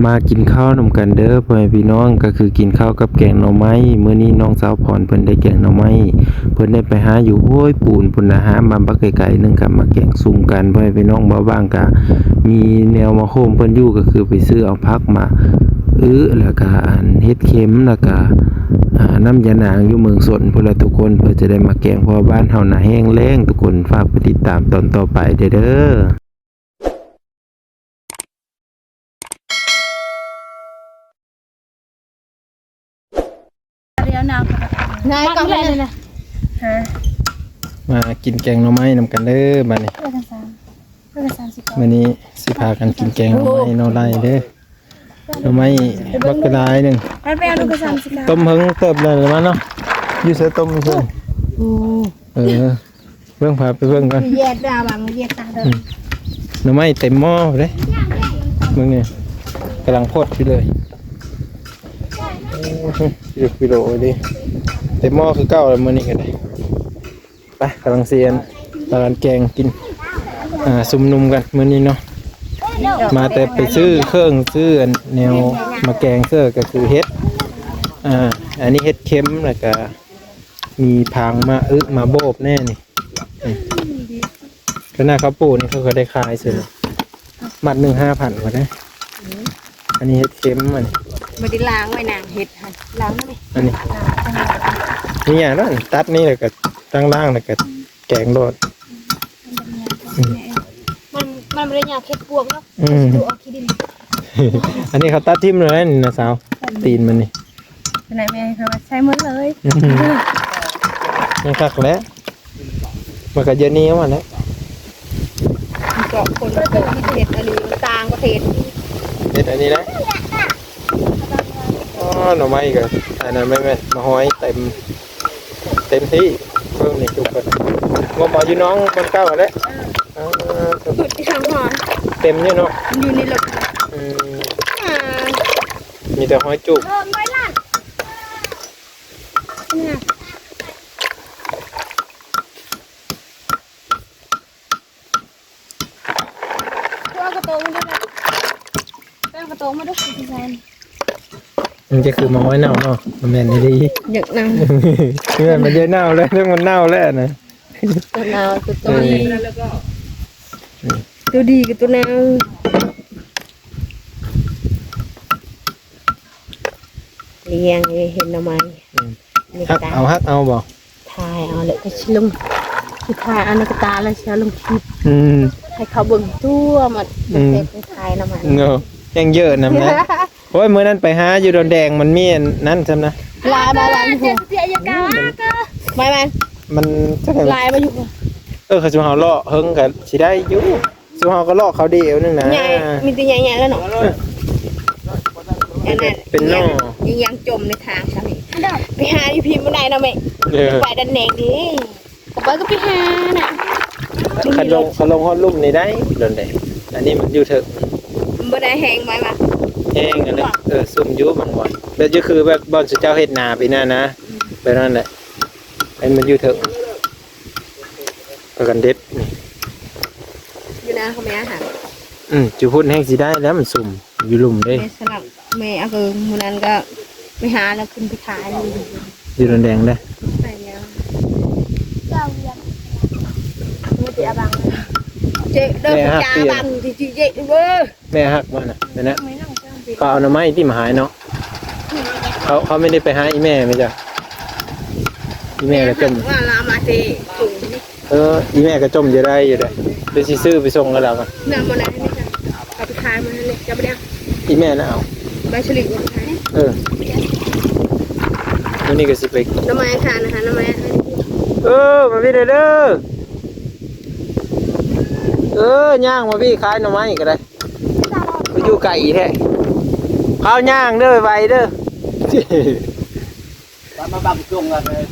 มากินข้าวนำกันเด้อพ่อแม่พี่น้องก็คือกินข้าวกับแกงหน่อไม้มื้อนี้น้องสาวพรเพิ่นได้แกงหน่อไม้เพิ่นได้ไปหาอยู่ห้วยปูนพุ่นน่ะหามาบักไกลๆนึงก็มาแกงซุ่มกันพ่อแม่พี่น้องบ่ว่างก็มีแนวมาโฮมเพิ่นอยู่ก็คือไปซื้อเอาผักมาแล้วก็เฮ็ดเข็มแล้วก็น้ำยานางอยู่เมืองสนพุ่นละทุกคนเพื่อจะได้มาแกงเพราะบ้านเฮาน่ะแห้งแล้งทุกคนฝากไปติดตามตอนต่อไปเด้อนายก็ไม่เลยนะมากินแกงหน่อไม้นำกันเด้อบัดนี้มื้อนี้สิพากันกินแกงหน่อไม้หน่อไร่เด้อหน่อไม้บักกระดายนึงต้มเฮิงเติบเลยมั้งเนาะอยู่ใส่ต้มซื่อเบิ่งพาไปเบิ่งกันแยกดาบังแยกตาเด้อหน่อไม้เต็มหม้อเด้เบิ่งนี่กำลังพดอยู่เลย10 กิโลดิเต็มหม้อคือเก่าแล้วมื้อนี้ก็ได้ไปกำลังเซียนกำลังแกงกินซุ่มนุ่มกันมื้อนี้เนาะมาแต่ไปซื้อเครื่องซื้อแนวมาแกงเสื้อก็คือเฮ็ดอันนี้เฮ็ดเค็มแล้วก็มีพางมามาโบบแน่นี่ก็น่าเขาปูนี่เขาก็ได้ขายเสร็จมัด1 5,000กว่าได้อันนี้เฮ็ดเค็มมันไม่ได้ล้างไว้นางเห็ดค่ะล้างได้ไหมอันนี้นี่อย่างนั้นตัดนี่แล้วก็ตั้งล่างแล้วก็แกงโดดมันไม่ได้ยาเค็ดบวกแล้วดูออกขี้ดินอันนี้เขาตัดทิ่มเลยนี่นะสาวตีนมันนี่ไหนแม่เขาใช้มือเลยนี่คักแล้วมันก็เยอะนี้มาแล้วเกาะคนเกิดที่เห็ดอันนี้ต่างประเทศเห็ดอันนี้นะหน่อไม้กันอันนั้นไม่มาห้อยเต็มที่เพิ่มนี่จุกกันงมเอาอยู่น้องมันเก้าแล้วสุดที่ช่างหอนเต็มอยู่เนาะอยู่ในรถมีแต่ห้อยจุกกระโตงมาด้วยแป้งกระโตงมาด้วยดีไซน์มันจะคือมาไว้เน่าเนาะมันแม่นดีเยอะนะมันเยอะเน่าแล้วเรื่องมันเน่าแล้วนะตัวเน่าตัวดีตัวดีกับตัวเน่าเลี้ยงเห็นทำไมฮักเอาบ่ทายเอาเลยก็ชิลงคือทายอันนี้ก็ตาแล้วเชียวลงคลิปให้เขาเบิ่งตัวมันเป็นทายน้ำมันเงายังเยอะนะแม่โอ้ยเมื่อนั้นไปหาอยู่ดอนแดงมันมีนั่นใช่ไหมลายมาเสียยากาไม่มันลายมาอยู่เขาจะเอาล่อเฮิงกันสิได้อยู่จะเอาก็ล่อเขาเดียวนึงนะมีตัวใหญ่ๆแล้วหนูเป็นน่องยังจมในทางใช่ไหมไปหาอยู่พิมพ์ไม่ได้นะแม่ไปดันแดงดิไปก็ไปหาน่ะเขาลงห้องลุ่มในได้ดอนแดงอันนี้มันอยู่เถอะบ่ได้แห้งไหมมาแห้งอะไรซุ่มยุบมันบ่อยแล้วก็คือแบบบอลสุดเจ้าเฮ็ดนาไปน่านะไปนั่นแหละไอ้มันอยู่เถอะประกันเด็ดอยู่นะเขาไม่อาหารจุพุ่นแห้งสิได้แล้วมันซุ่มอยู่ลุ่มได้สลับแม่เอาคือมูนันก็ไปหาแล้วขึ้นไปขายอยู่ดอนแดงได้ไปแล้วเจ้าเยี่ยมไม่เจ๊บังเจ๊เดินจ้าบังที่เจ๊เว้ยแม่ฮักมันนะก็เอาหน่อไม้ที่มาหายเนาะเขาไม่ได้ไปหาอีแม่ไหมจ๊ะอีแม่ก็จมว่าลามาเตอีแม่ก็จมอยู่ได้อยู่เลยไปซื้อไปส่งกันแล้วกันน้ำมันอะไรนี่จ้ะเอาไปขายมันเลยจะไปเดี๋ยวอีแม่น่ะเอาใบฉลิงไปขายแล้วนี่ก็สิไปน้ำมันขายนะคะน้ำมันมาพี่เด้อย่างมาพี่ขายหน่อไม้ก็ได้ไปอยู่ไก่แท้ข้าวย่างเด้อไวเด้อบ้านมาบ้านจุ่งเลย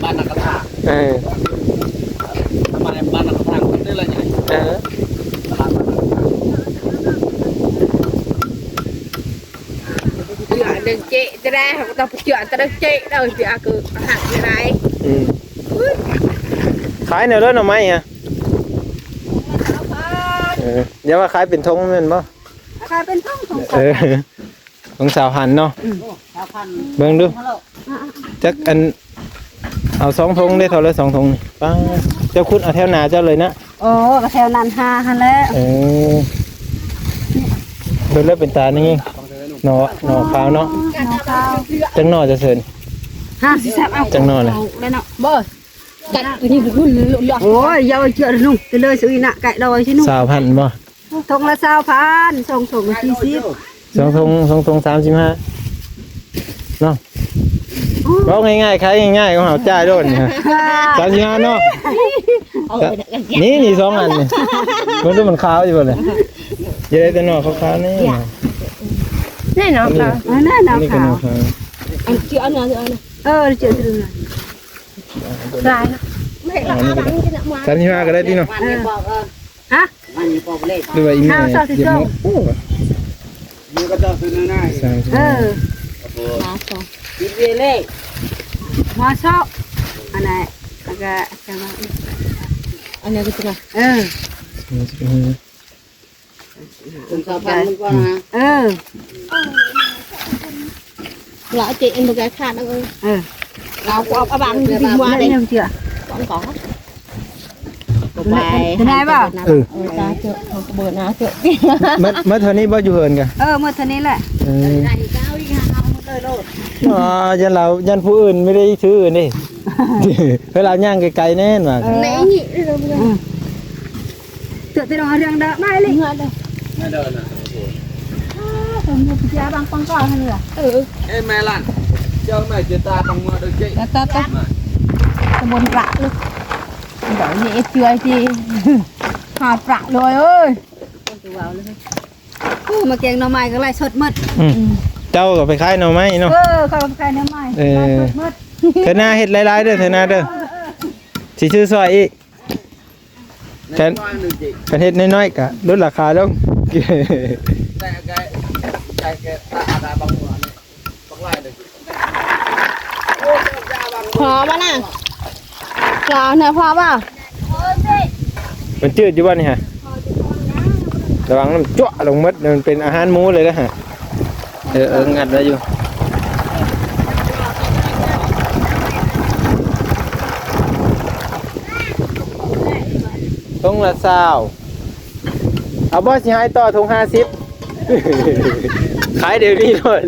บ้านนักกระถางทำไมบ้านนักกระถางมันได้ละใหญ่เดินเจ๊จะได้เขาต้องไปเจาะจะได้เจ๊เราจะเอาคือหักยังไงขายเนื้อหน่อไม้ฮะเดี๋ยวว่าขายเป็นทงมันบ่ ขายเป็นต้องสง เออของสาวหันเนาะเบิ่งดูจักอันเอา2ธงได้เท่าไร2ธงนี่ป้าเจ้าคุณเอาแถวหน้าเจ้าเลยนะ โอ้กระแถวนั้น5หั่นแล้ว เบิ่งแล้วเป็นตานี่หน่อขาวเนาะ น้องข้าว จังหน่อจะเสิร์น 50เอา จังหน่อเลย แล้วเนาะบ่กัดนี่บุญโอ้ยยาวเจือนุ่งไปเลยซื้อน่ะไก่ดอยสินุ่ง 3,000บ่ ทงละ20,000ส่งส่ง40 2ธง35เนาะบ่ง่ายๆขายง่ายๆของเฮาจ่ายโดนนี่ฮะ35เนาะนี่2อันนี่มันดูมันขาวอยู่บ่เลยอย่าได้แต่หน่อขาวๆนี่ นี่เนาะค่ะนั่นเนาะ นี่ก็ ค่ะ หน่อขาว อันเจือเนาะเจือถึงได้ไม่ละ35ก็ได้ติเนาะ ฮะ หรือว่าอีแม่ เอาซอสสิ เดี๋ยว ส้ม โอ้ มันก็จะซื้อง่าย มาสอง กินเวเล่ มาชอบอันไหนแล้วก็จะมาอันนี้ก็จะคุณสาวพันมันก็นะ lỡ chị em được cái khăn đó nào có bạn đi qua đây không chưa còn có bài cái này bảo ta chưa không có bữa nào chưa มัดเท่านี้บ่อยู่เฮินกะ mà thế này lại ยันผู้อื่นไม่ได้ซื้ออื่นดิเวลาย่างไกลๆแน่นว่า nãy nhị rồi tụi tôi nói rằng đã bay lên ไม่เดินอ่ะ ผมอยู่พิจารณาบางก่อนเหรอเอ้แม่ลั่นเจ้าแม่เจตาบังมาโดยเจ๊ ตะตะบนประลูกเดี๋ยวนี่เชื่อจีหาประเลยเอ้ยมาแกงหน่อไม้ก็ไล่สดมด เจ้าก็ไปขายหน่อไม้เนาะ เขาขายหน่อไม้สดมด เธอหน้าเฮ็ดหลายๆเด้อเธอหน้าเด้อสิซื้อซอยอีกกันเฮ็ดน้อยๆก็ลดราคาลง แต่แกตาตาบังหัวเนี่ยบังไล่เลย พอป่ะน่ะจอเนี่ยพอป่ะ มันจืดอยู่บ่นี่ฮะระวังน้ำจั่วลงมัดมันเป็นอาหารหมูเลยนะฮะงัดไว้อยู่ทงละ20เอาบ่สิให้ต่อทง50 ขายเดี๋ยวนี้เลย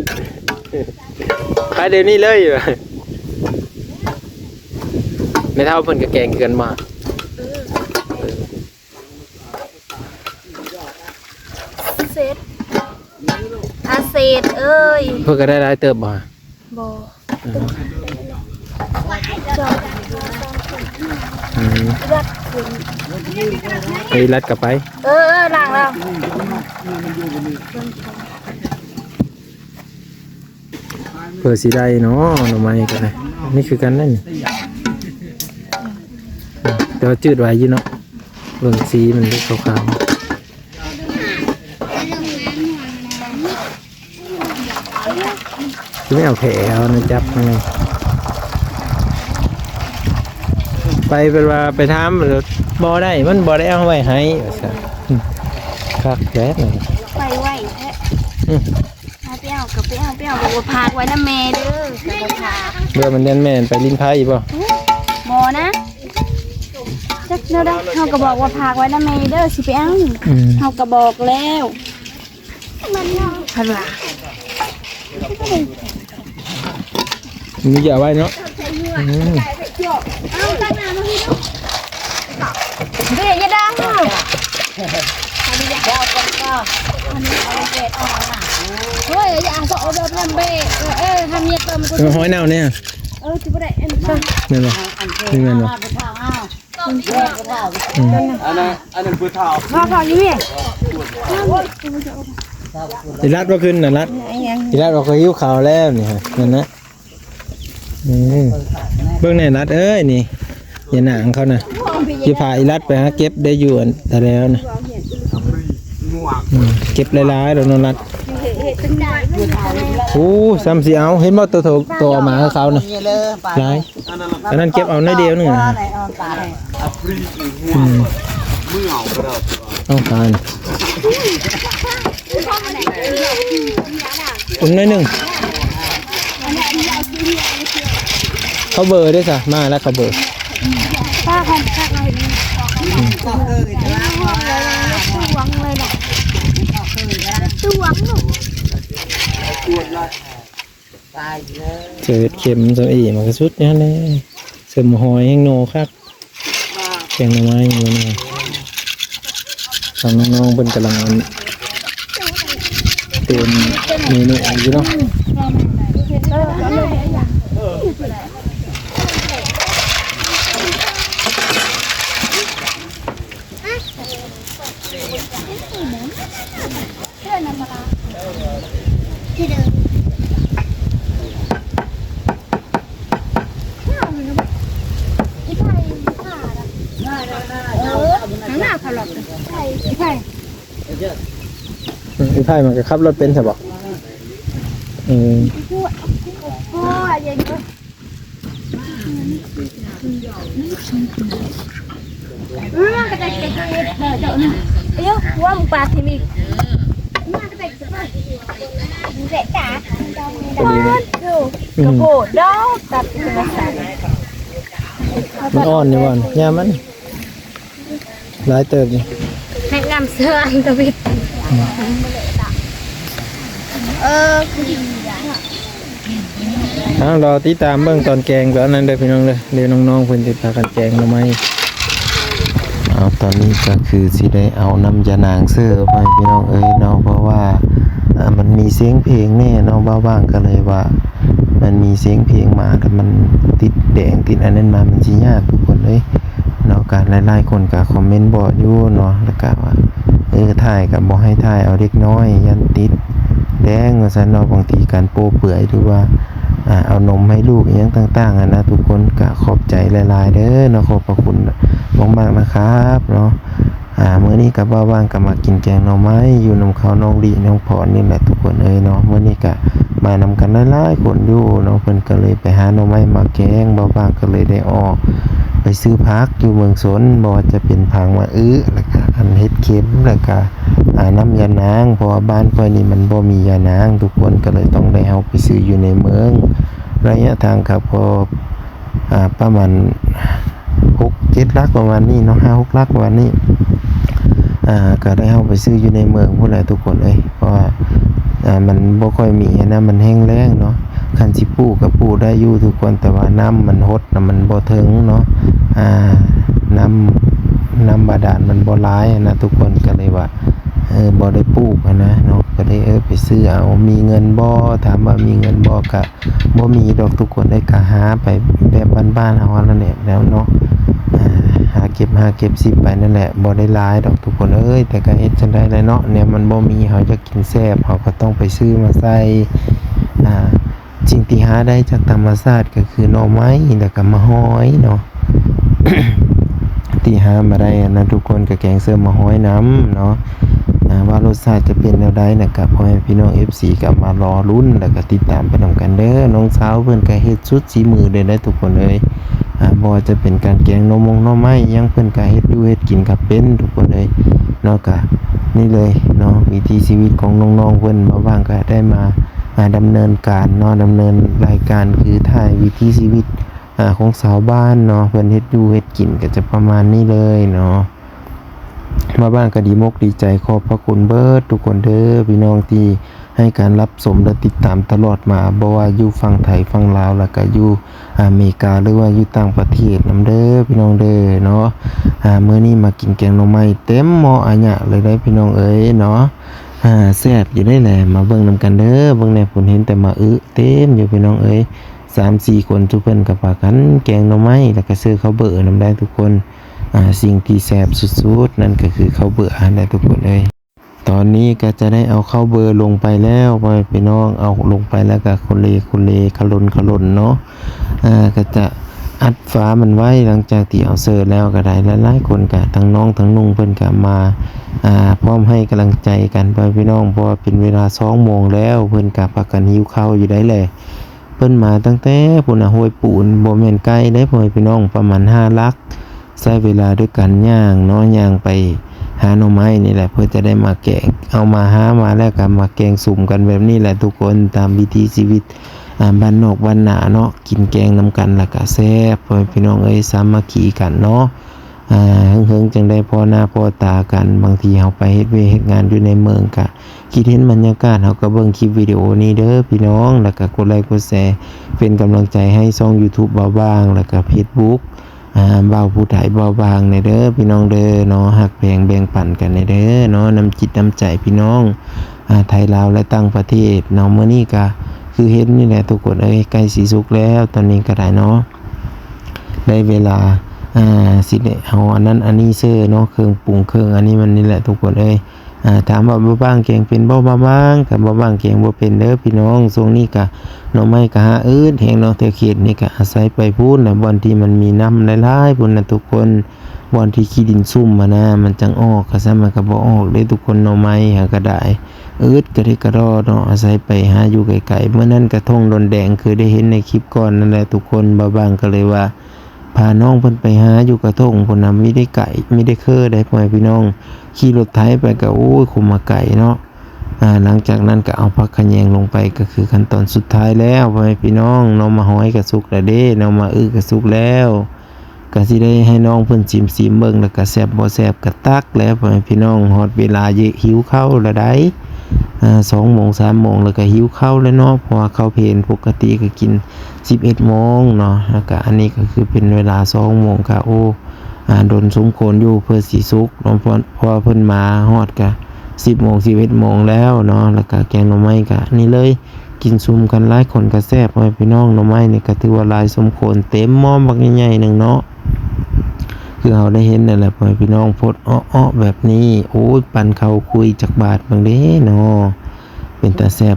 ขายเดี๋ยวนี้เลยไม่เท่าเพิ่นก็แกงเกินมา เศษอาเศษเอ้ย เพิ่นก็ได้หลายเติบบ่ บอ ไปรัดกลับไป หลังเรา เพื่อสิได้เนาะหน่อไม้ก็ได้นี่คือกันนั่นแต่ว่าจืดไว้อยู่เนาะเบิ่งสีมันขาวๆคือไม่เอาแผลเอานะจับมันไปเป็นว่าไปทำบ่ได้มันบ่ได้เอาไว้ให้คักแล้เลย ไปไหวแท้เปรี้ยวกับเปรี้ยวบอกว่าพากไว้นะเมเด้อกับพา เบื่อมันเดินแม่นไปลิ้นไผ่บ่ บอนะจักเนาะเขาก็บอกว่าพากไว้นะเมเด้อสิไปเอาเขาก็บอกแล้วพลา มีอย่าไว้เนาะ เดี๋ยวจะดังเฮ้ยอย่าสอบแบบนั้นเบ้ทำเนียเติมมันก็ หอยเน่าเนี่ย จะไม่ได้เอ็นใช่ แม่นบ่นี่แม่นบ่ อันนั้นคือเท้า พออยู่นี่ อีรัดบ่ขึ้นน่ะรัดอีรัดบ่เคยหิวข้าวแล้วนี่ฮะนั่นนะเบิ่งแน่รัดเอ้ยนี่อย่าหนังเขาน่ะสิพาอีรัดไปหาเก็บได้อยู่อันแต่แล้วนะเก็บหลายๆแล้วนอนรัดโอ้ซ้ำสิเอาเห็นบ่ตัวมาให้เขาน่ะหลายอันนั้นเก็บเอาน้อยเดียวนึงนะ อัฟรีมือเอาก็ได้ เอาทาน อุ่นหน่อยหนึงเขาเบอร์ด้วยจ้ะมาแล้วเขาเบอร์ ป้าของข้าเราตวงเลยนะตวงหนู เจอเข็มตัวอีมันก็สุดเนี่ยเลยเสริมหอยแห้งโนครับแกงหน่อไม้อยู่นี่ทางน้องๆเพิ่นกำลังเตรียมเมนูอยู่เนาะอีไผ่มันก็ขับรถเป็นใช่ปะพ่อยังกระต่ายกระต่ายเดี๋ยวนะเอ้ยว่ามึงปลาทีนี้กระต่ายกระต่ายเจ๊จ๋าดูกระโปดดอกตัดเป็นภาษา มันอ่อนนี่วันยามันหลายเติบนี่ ให้นำเสื้ออันตวิดรอติดตามเบิ่งตอนแกงแบบนั้นเด้อพี่น้องเด้อเดี๋ยวน้องๆเพิ่นสิพากันแกงหน่อไม้เอาตอนนี้ก็คือสิได้เอาน้ำยานางเสื้อไปพี่น้องเอ้ยเนาะเพราะว่ามันมีเสียงเพลงแน่เนาะบ้างก็เลยว่ามันมีเสียงเพลงมาแต่มันติดแดงติดอันนั้นมามันสิยากทุกคนเอ้ยเนาะการหลายๆคนก็คอมเมนต์บ่อยู่เนาะแล้วก็ว่าถ่ายก็บ่ให้ถ่ายเอาเด็กน้อยยันติดแดงว่าซั่นเนาะบางทีการโป้เปื่อยหรือว่าเอานมให้ลูกอย่างต่างๆนะทุกคนก็ขอบใจหลายๆเด้อเนาะขอบพระคุณมากๆนะครับเนาะมื้อนี้ก็บ่ว่างก็มากินแกงหน่อไม้อยู่นำเขาน้องดีน้องพรนี่แหละทุกคนเอ้ยเนาะมื้อนี้ก็มานำกันหลายๆคนอยู่เนาะเพิ่นก็เลยไปหาหน่อไม้มาแกงบ่ว่างก็เลยได้ออกไปซื้อผักอยู่เมืองสนบ่ว่าจะเป็นผักมะแล้วก็อันเฮ็ดเข็มแล้วก็น้ำยานางเพราะว่าบ้านค่อยนี่มันบ่มียานางทุกคนก็เลยต้องได้เฮาไปซื้ออยู่ในเมืองระยะทางก็พอประมาณ6-7 ลักประมาณนี้เนาะ5-6 ลักประมาณนี้ก็ได้เฮาไปซื้ออยู่ในเมืองพุ่นแหละทุกคนเอ้ยเพราะว่ามันบ่ค่อยมีนะมันแห้งแล้งเนาะคันสิปลูกก็ปลูกได้อยู่ทุกคนแต่ว่าน้ำมันหดน่ะมันบ่ถึงเนาะน้ำบาดาลมันบ่หลายนะทุกคนก็เลยว่าบ่ได้ปลูกนะเนาะก็ได้ไปซื้อเอามีเงินบ่ถามว่ามีเงินบ่ก็บ่มีดอกทุกคนได้ก็หาไปแบบบ้านๆเฮานั่นแหละแล้วเนาะหาเก็บ10ไปนั่นแหละบ่ได้หลายดอกทุกคนเอ้ยแต่ก็เฮ็ดจังได๋ล่ะเนาะเนี่ยมันบ่มีเฮาจะกินแซ่บเฮาก็ต้องไปซื้อมาใส่สิ่งที่หาได้จากธรรมชาติก็คือหน่อไม้แล้วก็มะฮอยเนาะ ที่หามาได้นะทุกคนก็แกงเสื้อมะฮอยน้ำเนาะว่ารสชาติจะเป็นแนวใดนะครับพ่อแม่พี่น้อง FC ก็มารอลุ้นแล้วก็ติดตามไปนำกันเด้อน้องสาวเพิ่นก็เฮ็ดสุดสีมือเลยได้ทุกคนเอ้ยบ่ว่าจะเป็นการแกงหน่อไม้ยังเพิ่นก็เฮ็ดอยู่เฮ็ดกินก็เป็นทุกคนเอ้ยเนาะก็นี่เลยเนาะวิถีชีวิตของน้องๆเพิ่นบ่ว่างก็ได้มาดำเนินการเนาะดำเนินรายการคือถ่ายวิถีชีวิตของชาวบ้านเนาะเพิ่นเฮ็ดอยู่เฮ็ดกินก็จะประมาณนี้เลยเนาะมาบ้านก็ดีมกดีใจขอบพระคุณเบิดทุกคนเด้อพี่น้องที่ให้การรับชมและติดตามตลอดมาบ่ว่าอยู่ฝั่งไทยฝั่งลาวแล้วก็อยู่อเมริกาหรือว่าอยู่ต่างประเทศนำเด้อพี่น้องเด้อเนาะมื้อนี้มากินแกงหน่อไม้เต็มหม้ออะหยะเลยได้พี่น้องเอ้ยเนาะแซ่บอยู่ได้แหละมาเบิ่งนำกันเด้อเบิ่งแน่ผมเห็นแต่มาเต็มอยู่พี่น้องเอ้ย3-4 คนทุกเพิ่นก็พากันแกงหน่อไม้แล้วก็ซื้อข้าวเบอร์นำได้ทุกคนสิ่งที่แซ่บสุดๆนั่นก็คือข้าวเบอร์นะทุกคนเอ้ยตอนนี้ก็จะได้เอาข้าวเบอร์ลงไปแล้วพี่น้องเอาลงไปแล้วก็คนเลขล่นเนาะก็จะอัดฝามันไว้หลังจากที่เอาเสิร์ฟแล้วก็ได้หลายๆคนก็ทั้งน้องทั้งนุ่งเพิ่นก็มาพร้อมให้กำลังใจกันพี่น้องเพราะว่าเป็นเวลา2 โมงแล้วเพิ่นก็พากันหิวข้าวอยู่ได้แหละเพิ่นมาตั้งแต่พุ่นห้วยปูนบ่แม่นไกลได้พี่น้องประมาณ5 ลักใช้เวลาด้วยกันย่างเนาะย่างไป หาหน่อไม้นี่แหละเพื่อจะได้มาแกงเอามาหามาแล้วก็มาแกงสุ่มกันแบบนี้แหละทุกคนตามวิถีชีวิตบ้านนอกบ้านนาเนาะกินแกงนํกันแล้วก็แซ่บพ่อพี่น้องเอ้ยสามัคคีกันเนาะเฮิงๆจังได้พอหน้าพอตากันบางทีเฮาไปเฮ็ดเวยกเฮ็ดงานอยู่ในเมืองก็คิดเห็นบรรยากาศเฮาก็เบิ่งคลิปวิดีโอนี้เด้อพี่น้องแล้วก็กดไลค์กดแชร์เป็นกำลังใจให้ช่อง YouTube เบาบางแล้วก็ Facebook บ่าวผู้ไทยเบาบางในเด้อพี่น้องเด้อเนาะหักแพงแบ่งปันกันในเด้อเนาะน้ำจิตน้ำใจพี่น้องไทยลาวและต่างประเทศเนาะมื้อนี้ก็คือเฮ็ดนี่แหละทุกคนเอ้ยใกล้สิสุกแล้วตอนนี้ก็ได้เนาะได้เวลาสิได้เอาอันนั้นอันนี้เสื้อเนาะเครื่องปรุงเครื่องอันนี้มันนี่แหละทุกคนเอ้ยถามว่าบ่บ้างแกงเป็นบ่บ้างกับบ่บ้างแกงบ่เป็นเด้อพี่น้องช่วงนี้ก็หน่อไม้ก็หาแห่งเนาะแถวเขตนี่ก็อาศัยไปพูนน่ะบ่อนที่มันมีน้ำหลายๆพุ่นน่ะทุกคนบ่อนที่ขี้ดินซุ่มมานะมันจังออกก็ซะมันก็บ่ออกเด้ทุกคนหน่อไม้หาก็ได้ก็ได้กระรอเนาะอาศัยไปหาอยู่ไกลๆเมื่อนั้นกระทงดนแดงคือได้เห็นในคลิปก่อนนั่นแหละทุกคนบ่บ้างก็เลยว่าพาน้องเพิ่นไปหาอยู่กระทงพุ่นน่ะมีได้ไก่มีได้เคอได้พ่อพี่น้องขี่รถไถไปก็โอ้ยคุมมาไก่เนาะหลังจากนั้นก็เอาผักขะแยงลงไปก็คือขั้นตอนสุดท้ายแล้วพ่อพี่น้องน้องมาห้อยก็สุกแล้วเด้น้องมาก็สุกแล้วก็สิได้ให้น้องเพิ่นชิมเบิ่งแล้วก็แซ่บบ่แซ่บก็ตักแล้วพ่อพี่น้องฮอดเวลาหิวข้าวแล้วได้2 โมง 3 โมงแล้วก็หิวข้าวแล้วเนาะเพราะว่าข้าวเพลปกติก็กิน11 โมงเนาะแล้วก็อันนี้ก็คือเป็นเวลา2 โมงก็โอ้โดนสมควรอยู่เพื่อสิสุกเนาะเพราะเพิ่นมาฮอดก็10 โมง 11 โมงแล้วเนาะแล้วก็แกงหน่อไม้ก็นี่เลยกินซุ่มกันหลายคนก็แซ่บพ่อพี่น้องหน่อไม้นี่ก็ถือว่าหลายสมควรเต็มหม้อบักใหญ่ๆนึงเนาะคือเราได้เห็นนั่นแหละพ่อพี่น้องพดอ้อๆแบบนี้โอ้ยปั่นเข้าคุยจักบาทบางเด้เนาะเป็นตาแซ่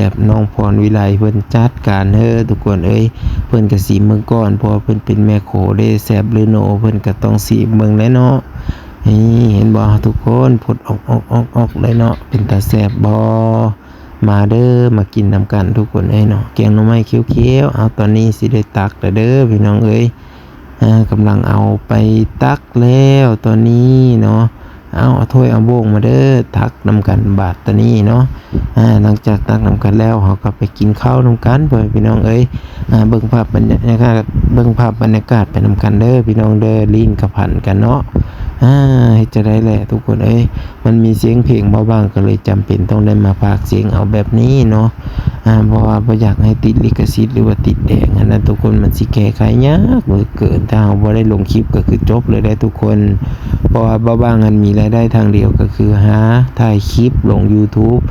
บน้องพรวิไลเพิ่นจัดการทุกคนเอ้ยเพิ่นก็สิเมืองก่อนเพราะเพิ่นเป็นแม่โคเด้แซ่บหรือโนเพิ่นก็ต้องสิเมืองแหล้วเนาะนี่เห็นบ่ทุกคนพดออกเลยเนาะเป็นตาแซ่บบ่มาเด้อมากินนำกันทุกคนเอ้ยเนาะแกงหน่อไม้เขียวๆเอาตอนนี้สิได้ตักแล้วเด้อพี่น้องเอ้ยกำลังเอาไปตักแล้วตอนนี้เนาะเอาถ้วยเอาโบ่งมาเด้อตักนำกันบาทตอนนี้เนาะหลังจากตักนำกันแล้วเราก็ไปกินข้าวนำกันเพื่อพี่น้องเอ้ยเบิ่งภาพบรรยากาศไปนำกันเด้อพี่น้องเด้อลิ้นกระพันกันเนาะให้จะได้แหละทุกคนเอ้ยมันมีเสียงเพลงเบาบางก็เลยจำเป็นต้องได้มาพากย์เสียงเอาแบบนี้เนาะเพราะว่าบ่อยากให้ติดลิขสิทธิ์หรือว่าติดแดงอันนั้นทุกคนมันสิแก้ไขยากเหลือเกินถ้าเราบ่ได้ลงคลิปก็คือจบเลยได้ทุกคนเพราะว่าเบาบางมันมีรายได้ทางเดียวก็คือหาถ่ายคลิปลง YouTube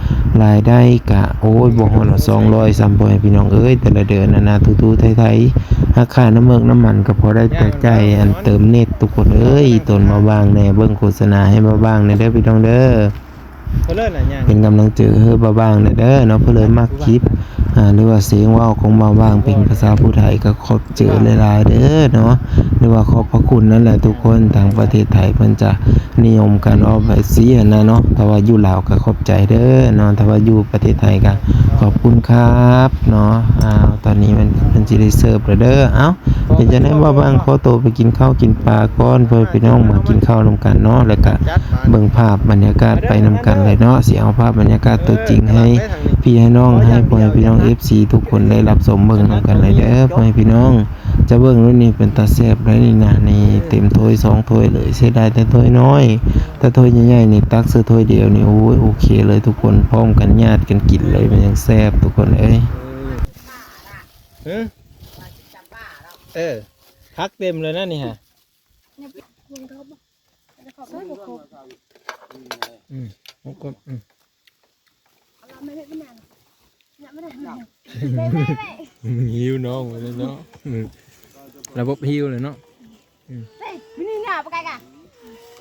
รายได้ก็โอ้ยบ่ฮอดละ200ซ้ำบ่ให้พี่น้องเอ้ยแต่ละเดือนน่ะทูๆไทยๆราคาน้ำมันก็พอได้แต่ใจายอันเติมเน็ตทุกคนเอ้ยตนเบาบางแน่เบิ่งโฆษณาให้เบาบางแน่เด้อพี่น้องเด้อเป็นกำลังใจให้เบาบางแน่เด้อเนาะเพื่อเลยมักคลิปหรือว่าเสียงเว้าของเบาบางเป็นภาษาผู้ไทยก็ขอบเจอหลายๆเด้อเนาะหรือว่าขอบพระคุณนั่นแหละทุกคนทางประเทศไทยเพิ่นจะนิยมการออกแบบสีนะเนาะถ้าว่าอยู่ลาวก็ขอบใจเด้อเนาะถ้าว่าอยู่ประเทศไทยก็ขอบคุณครับเนาะตอนนี้มันสิได้เสิร์ฟแล้วเด้อเป็นจังได๋ว่าบางขอตัวไปกินข้าวกินปลาก่อนเพื่อพี่น้องมากินข้าวนำกันเนาะแล้วก็เบิ่งภาพบรรยากาศไปนำกันเลยเนาะสิเอาภาพบรรยากาศตัวจริงให้พี่ให้น้องให้พ่อแม่พี่น้อง FC ทุกคนได้รับชมเบิ่งนำกันเลยเด้อพ่อแม่พี่น้องจะเบิ่งรุ่นนี้เป็นตาแซ่บเลยนี่นะนี่เต็มถ้วย2ถ้วยเลยเสียดายแต่ถ้วยน้อยถ้าถ้วยใหญ่ๆนี่ตักซื้อถ้วยเดียวนี่โอ้ยโอเคเลยทุกคนพร้อมกันญาติกันกินเลยมันยังแซ่บทุกคนเอ้ยพักเต็มเลยนะนี่ฮะหิวน้องเลยเนาะระบบหิวเลยเนาะนี่หนาวปะไก่กัน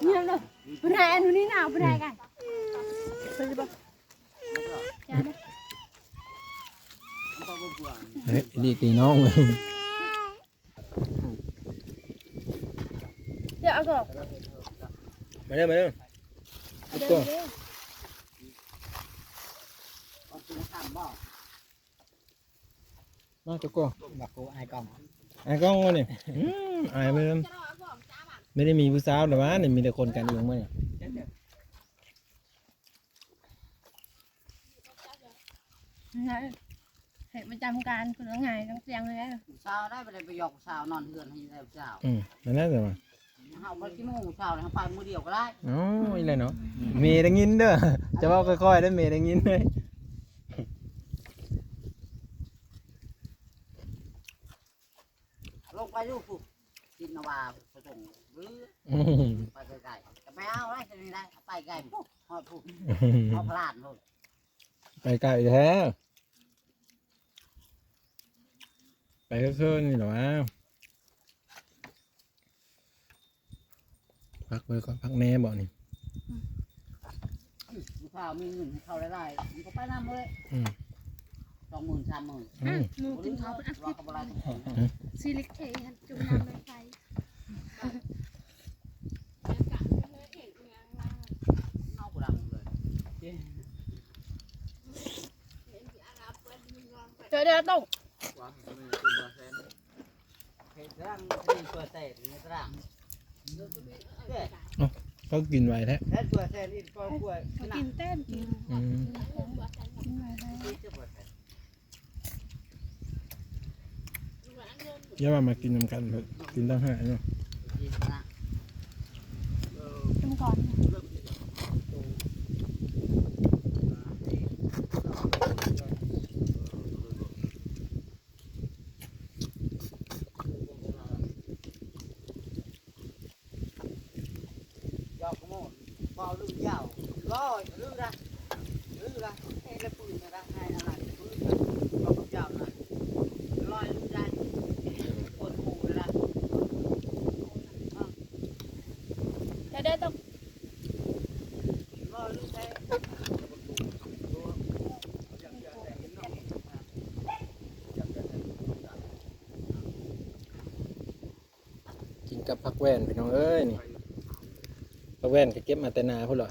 นี่เลยปะไก่อันนี้หนาวปะไก่กันเฮ้ยดีตีน้องเลยเดี๋ยวเอาก่อนมาเด้อตัวมาจุกก็บักกูไอ้กล้องวะเนี่ยไอ้ไม่ได้มีผู้สาวหรอวะเนี่ยมีแต่คนกันเองมั้ยเนี่ย เหตุประจำการคือไงต้องเสียงเลย เช้าได้ไปเลยไปหยอกเช้านอนเฮือนให้ได้เช้า นั่นแหละแต่ว่า เฮาไปกี่โมงเช้าเลยเฮาไปมื้อเดียวก็ได้ อ๋ออีเลยเนาะเมย์ได้ยินเด้อจะเว้าค่อยๆได้เมย์ได้ยินเลย ลงไปดูผู้กินนาวาไปส่งหรือไปไกลๆจะไปเอาได้จะนี่ได้ไปไกลปุ๊บฮอดผู้เอาพลาดพุ่น ไปไกลแท้ไปเพิ่นนี่เหรอวะพักไว้ก่อนพักแน่บ่นี่ ลูกค้ามีเงินให้เขาได้ๆมันก็ไปนำเลย20,000 30,000 หมูกินเขาเป็นอัก รอ ษิ กับอะไร ซีลิกเทจุ่มน้ำในไฟ เอากูดังเลย เดี๋ยวต้อง ว่ามันเป็นตัวแทนเฮ็ดร่างที่ตัวแทนนี่ร่างเด้ เขากินไว้แท้ แล้วตัวแทนนี่ก็กล้วย กินเต้นกิน อืม กินอะไรได้ นี่จะตัวแทน อย่าว่ามากินนำกันเถอะกินต้องหาเนาะ กินนะ กินก่อน ยอกโม่พอลืมยาวร้อยลืมละเอ้แล้วปืนนะให้อะไรปืนเอายาวนะร้อยลืมได้คนหูละ เดี๋ยวต้อง ร้อยลืมได้ กินกับผักแว่นพี่น้องเอ้ยนี่ผักแว่นก็เก็บมาแต่นาพุ่นเหรอ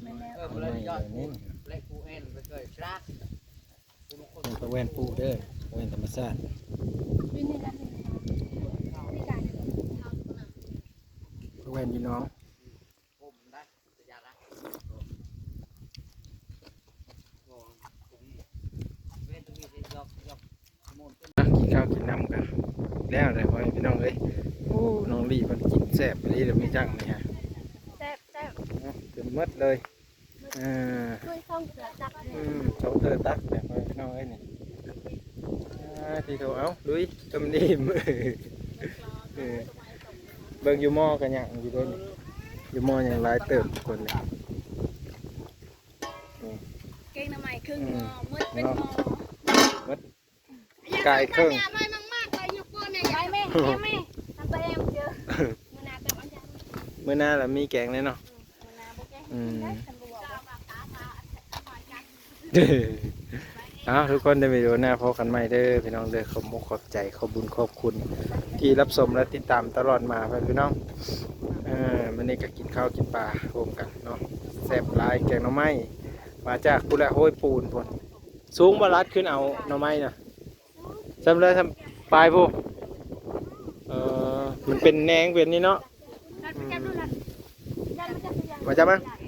ไม่แล้ว เลยยอดเล็กกูเอ็นไปเคยชรากู ผักแว่นปลูกเด้อผักแว่นธรรมชาติ วินนี่กันนี่การ ผักแว่นพี่น้อง ผมได้จะยาละเว้นตรงนี้ยอกโม่เป็น กินข้าวกินน้ำกันแล้วเลยพ่อพี่น้องเอ้ยโอ้น้องลีมันกินแซ่บไปเลยเดี๋ยวมีจังนี่ฮะ แซ่บแซ่บ เต็มมัดเลยด้วยข้องเสือจับเลย เขาเตอตักแบบพ่อพี่น้องเอ้ยนี่ทีโถเอาลุยจมดีมือเบิ่งอยู่หม้อกันอย่างอยู่ด้วยนี่อยู่หม้ออย่างหลายเติมคนเลย เก่งทำไมครึ่งงอมืดเป็นงอ กายเครื่อง ไม่มากๆเลยยกโป้เนี่ยยายแม่แม่ทำไปเองเจอมือนาแต่วันจันทร์ เมื่อหน้าเรามีแกงแน่เนาะ มือนาโบแกได้ทำบัว เอาทุกคนได้ไปดูหน้าพอกันใหม่เด้อพี่น้องเด้อขอบมุกขอบใจขอบบุญขอบคุณ ที่รับชมและติดตามตลอดมาพี่น้องวันนี้ก็กินข้าวกินปลาร่วมกันเนาะแซ่บหลายแกงหน่อไม้มาจากกุละโห้ยปูนพุ่นสูงบาลัดขึ้นเอาหน่อไม้น่ะจำเลยทำปลายผู้มันเป็นแหนงเป็นนี่เนาะ รัดไปจับดูรัดจับมันจับ มาจับมั้ย เ